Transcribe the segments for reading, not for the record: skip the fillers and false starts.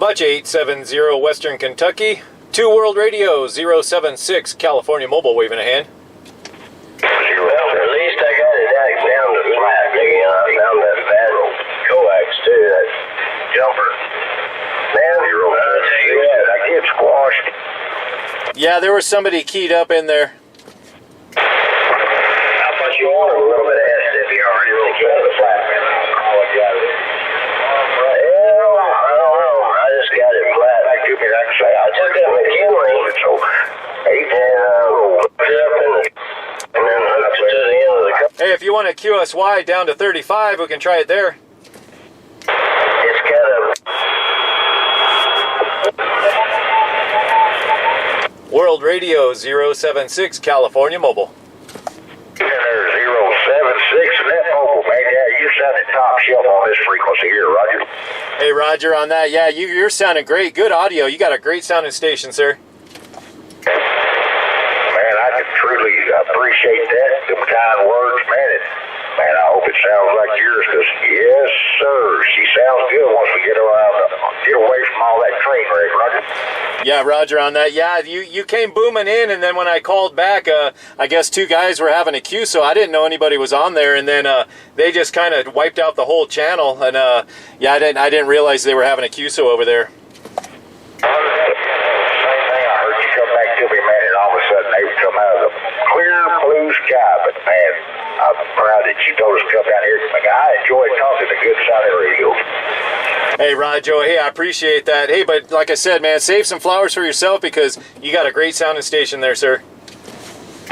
much, 870 Western Kentucky. 2 World Radio, 076 California Mobile waving a hand. Well, at least I got it down to flat. I found that bad coax too, that jumper. Man, I get squashed. Yeah, there was somebody keyed up in there. How much you want? A little bit of SWR. I really keep the flat, man. I just got it flat. I took it, like I say, I took it in McKinley, so he and then hooked it to the end of the cup. Hey, if you want a QSY down to 35, we can try it there. It's kind of World Radio, 076 California Mobile. There's 076 net mobile, man. Yeah, you sounded top shelf on this frequency here, Roger. Hey, Roger, on that. Yeah, you're sounding great. Good audio. You got a great sounding station, sir. Man, I can truly appreciate that. Them kind words, man. Man, I hope it sounds like yours, because yes, sir, she sounds good once we get away from all that train wreck, Roger. Yeah, Roger, on that. Yeah, you came booming in, and then when I called back, I guess 2 guys were having a QSO. I didn't know anybody was on there, and then they just kind of wiped out the whole channel, and yeah, I didn't realize they were having a QSO over there. Come out of the clear blue sky, but man, I'm proud that you told us to come down here. I enjoy talking to good sounding radio. Hey, Roger, hey, I appreciate that. Hey, but like I said, man, save some flowers for yourself, because you got a great sounding station there, sir.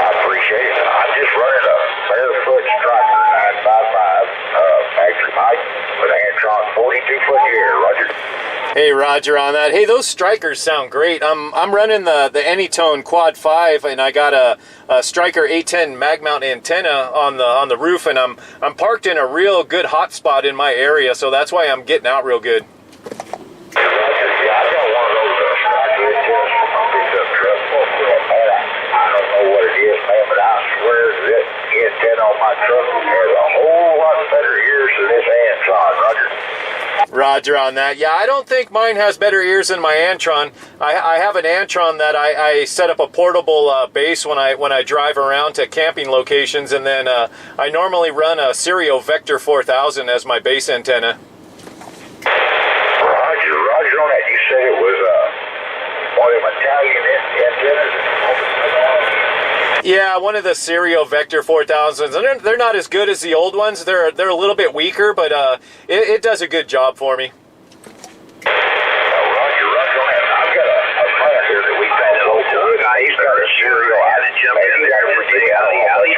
I appreciate it. I'm just running a barefoot striker 955 factory mic with an Antron 42-foot gear, Roger. Hey, Roger, on that. Hey, those strikers sound great. I'm running the Anytone Quad 5, and I got a Striker A10 mag mount antenna on the roof, and I'm parked in a real good hot spot in my area, so that's why I'm getting out real good. Yeah, I got one of those Striker antennas from my pickup truck. I don't know what it is, man, but I swear that antenna on my truck has a whole lot better ears than this Antron, Roger. Roger, on that. Yeah, I don't think mine has better ears than my Antron. I have an Antron that I set up a portable base when I drive around to camping locations, and then I normally run a Stereo Vector 4000 as my base antenna. Roger on that. You said it was one of them Italian antennas? Yeah, one of the Stereo Vector 4000s, and they're not as good as the old ones. They're a little bit weaker, but it does a good job for me. Roger on that. I've got a friend here that we found local. He's got a Stereo. He's got everything out of the alley.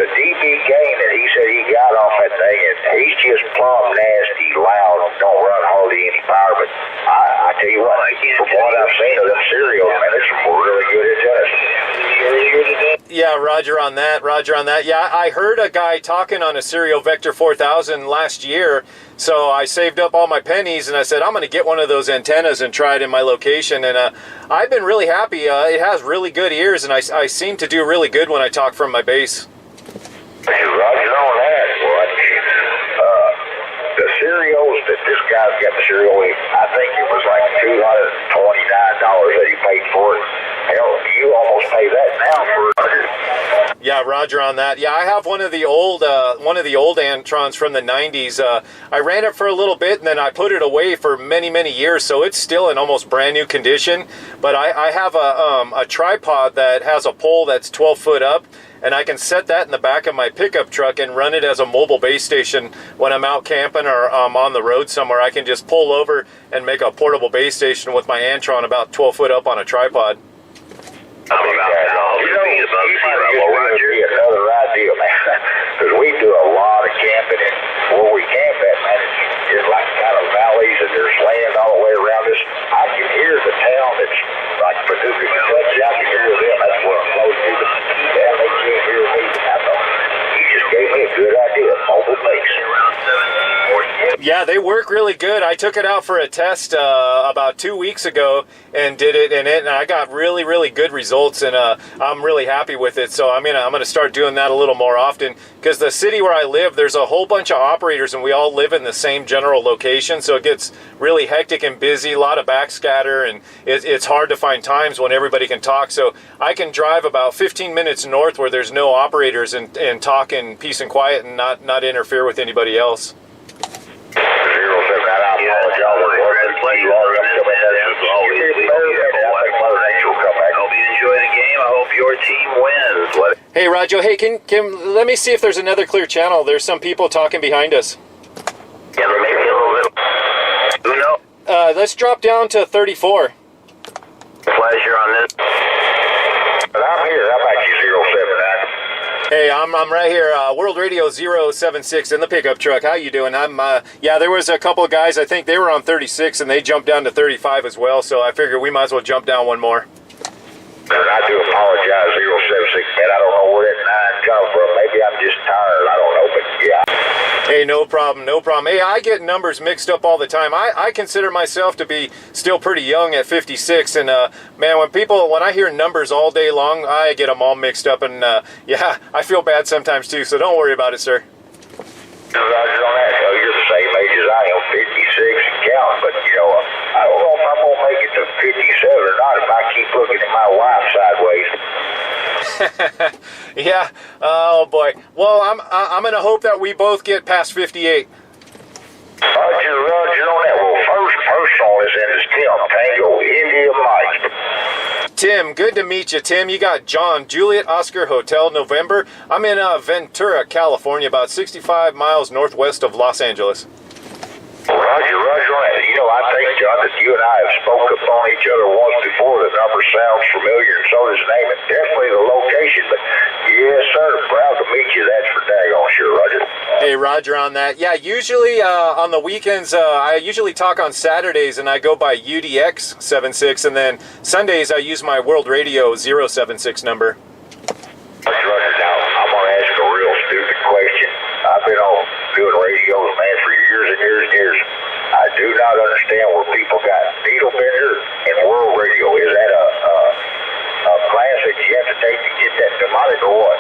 The dB gain that he said he got off that thing, he's just plumb nasty, loud, don't run hardly any power, but I tell you what, from what I've seen of them Serios, man, there's some really good antennas. Yeah, Roger on that. Yeah, I heard a guy talking on a Stereo Vector 4000 last year, so I saved up all my pennies, and I said, I'm going to get one of those antennas and try it in my location, and I've been really happy. It has really good ears, and I seem to do really good when I talk from my base. Roger on that. The Serios that this guy's got the Serio, I think it was like $229 that he paid for it. Hell, you almost pay that now for it. Yeah, Roger on that. Yeah, I have one of the old Antrons from the 90s. I ran it for a little bit, and then I put it away for many years, so it's still in almost brand new condition. But I have a tripod that has a pole that's 12 foot up, and I can set that in the back of my pickup truck and run it as a mobile base station when I'm out camping or on the road somewhere. I can just pull over and make a portable base station with my Antron about 12 foot up on a tripod. I'm about another idea, man, because we do a lot of camping, and where we camp at, man, it's like kind of valleys, and there's land all the way around us. I can hear the town that's like Paducah, Kentucky. I can hear them. That's where I'm close to. Yeah, they can't hear me. I thought you just gave me a good idea. Mobile base. Yeah, they work really good. I took it out for a test about 2 weeks ago and did it, and I got really, really good results, and I'm really happy with it. So I'm gonna start doing that a little more often, because the city where I live, there's a whole bunch of operators, and we all live in the same general location, so it gets really hectic and busy, a lot of backscatter, and it's hard to find times when everybody can talk. So I can drive about 15 minutes north where there's no operators and talk in peace and quiet and not interfere with anybody else. 079, Hope you enjoy the game. I hope your team wins. Hey, Rajo, hey, can let me see if there's another clear channel. There's some people talking behind us. Yeah, maybe a little bit. Who knows? Let's drop down to 34. Pleasure on this. But I'm here. How about you, 079? Hey, I'm right here, World Radio 076 in the pickup truck. How you doing? Yeah, there was a couple of guys, I think they were on 36, and they jumped down to 35 as well, so I figured we might as well jump down one more. And I do apologize, 076, man. I don't know where that 9 come from. Maybe I'm just tired. I don't know, but yeah. Hey, no problem, no problem. Hey, I get numbers mixed up all the time. I consider myself to be still pretty young at 56, and man, when I hear numbers all day long, I get them all mixed up, and yeah, I feel bad sometimes too, so don't worry about it, sir. Roger on that. You're the same age as I am, 56 and counting, but you know, I don't know if I'm going to make it to 57 or not if I keep looking at my wife sideways. Yeah. Oh boy. Well, I'm gonna hope that we both get past 58. Roger on that. Well, first person on this end is Tim, Tango, India Mike. Tim, good to meet you, Tim. You got John, Juliet, Oscar, Hotel, November. I'm in Ventura, California, about 65 miles northwest of Los Angeles. Roger on that. You know, I think, John, that you and I have spoke upon each other once before. The number sounds familiar, and so does the name, and definitely the location. But yes, sir, proud to meet you. That's for daggone sure, Roger. Hey, Roger on that. Yeah, usually on the weekends, I usually talk on Saturdays, and I go by UDX 76, and then Sundays I use my World Radio 076 number. Roger, now, I'm going to ask a real stupid question. I've been on doing radios, man, for years and years and years. I do not understand where people got needle bender and world radio. Is that a class that you have to take to get that mnemonic or what?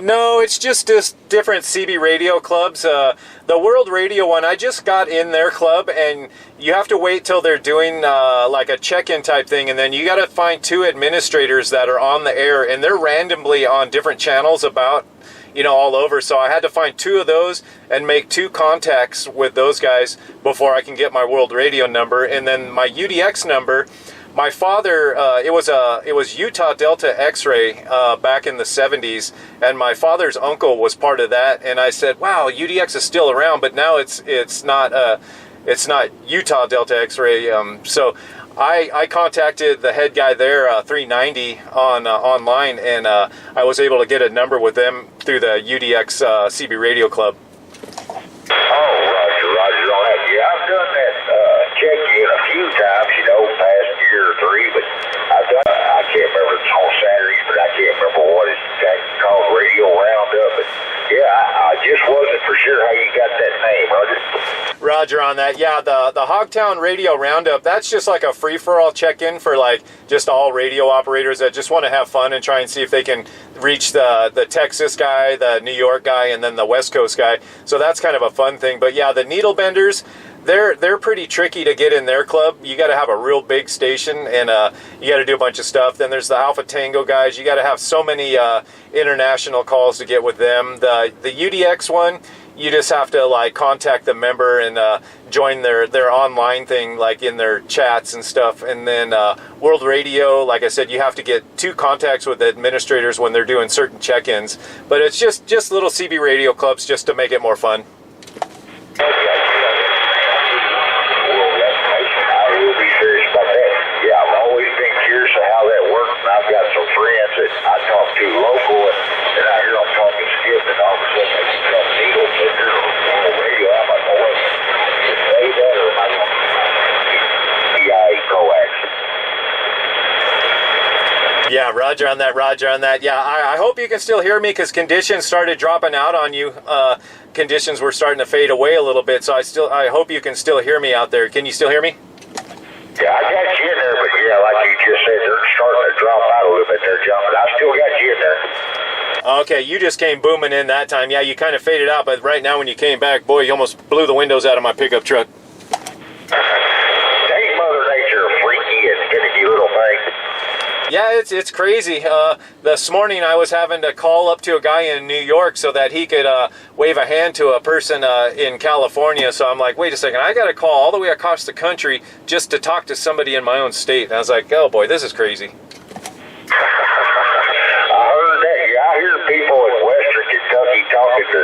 No, it's just different CB radio clubs. The World Radio one, I just got in their club, and you have to wait till they're doing like a check-in type thing, and then you got to find 2 administrators that are on the air, and they're randomly on different channels about, you know, all over. So I had to find 2 of those and make 2 contacts with those guys before I can get my World Radio number. And then my UDX number, my father, it was Utah Delta X-ray back in the 70s, and my father's uncle was part of that. And I said, wow, UDX is still around, but now it's not Utah Delta X-ray. So I contacted the head guy there, 390 online, and I was able to get a number with them through the UDX CB Radio Club. Oh, Roger on that. Yeah, I've done that check-in a few times, you know, past year or 3, but I can't remember if it's on Saturdays, but I can't remember what it's called, Radio Roundup. But yeah, I just wasn't for sure how you got that name, Roger. Roger on that. Yeah, the Hogtown Radio Roundup, that's just like a free-for-all check-in for like just all radio operators that just want to have fun and try and see if they can reach the Texas guy, the New York guy, and then the West Coast guy. So that's kind of a fun thing. But yeah, the needle benders, they're pretty tricky to get in their club. You got to have a real big station, and you got to do a bunch of stuff. Then there's the Alpha Tango guys. You got to have so many international calls to get with them. The UDX one, you just have to like contact the member and join their online thing, like in their chats and stuff. And then World Radio, like I said, you have to get 2 contacts with the administrators when they're doing certain check-ins. But it's just little CB radio clubs just to make it more fun. I've got some friends that I talk to local, and I hear them talking skip, and all of a sudden they become needle benders on the radio. I'm like, oh, wait, is they that, or am I going to PIA coax? Yeah, Yeah, roger on that, roger on that. Yeah, I hope you can still hear me because conditions started dropping out on you. Conditions were starting to fade away a little bit, so I hope you can still hear me out there. Can you still hear me? Yeah, I got you in there, but yeah, like you just said, they're starting to drop out a little bit there, John, but I still got you in there. Okay, you just came booming in that time. Yeah, you kind of faded out, but right now when you came back, boy, you almost blew the windows out of my pickup truck. Ain't Mother Nature a freaky and finicky little thing? Yeah, it's crazy. This morning I was having to call up to a guy in New York so that he could wave a hand to a person in California. So I'm like, wait a second, I got to call all the way across the country just to talk to somebody in my own state. And I was like, oh boy, this is crazy. I heard that. Yeah, I hear people in Western Kentucky talking to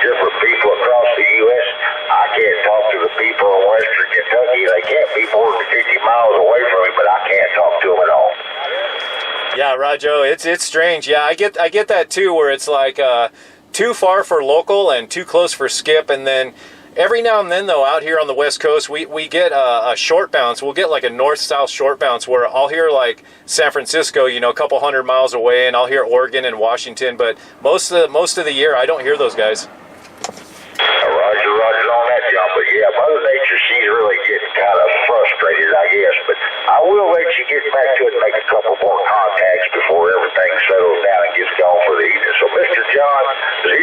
different people across the U.S. I can't talk to the people in Western Kentucky. They can't be more than 50 miles away from me, but I can't talk to them at all. Yeah, Rajo, it's strange. Yeah, I get that too, where it's like too far for local and too close for skip. And then every now and then, though, out here on the West Coast, we get a short bounce. We'll get like a north-south short bounce where I'll hear like San Francisco, you know, a couple hundred miles away, and I'll hear Oregon and Washington. But most of the year, I don't hear those guys. Roger on that, John. But yeah, Mother Nature, she's really getting kind of frustrated, I guess. But I will let you get back to it and make a couple more contacts before everything settles down and gets gone for the evening. So, Mr. John 076,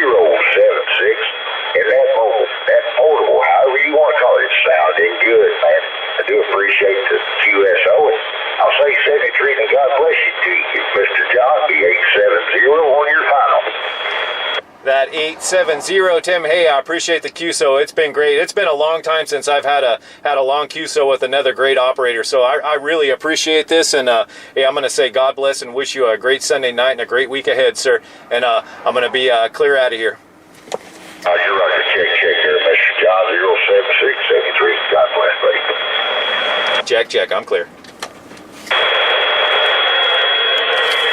and that mobile, that portable, however you want to call it, sounded good, man. I do appreciate the QSO. And I'll say 73, and God bless you to you, Mr. John. Be 870 on your final. That 870, Tim. Hey, I appreciate the QSO. It's been great. It's been a long time since I've had a long QSO with another great operator. So I really appreciate this. And hey, I'm going to say God bless and wish you a great Sunday night and a great week ahead, sir. And I'm going to be clear out of here. Roger. Check there, Mr. John 07673. God bless, buddy. Check. I'm clear.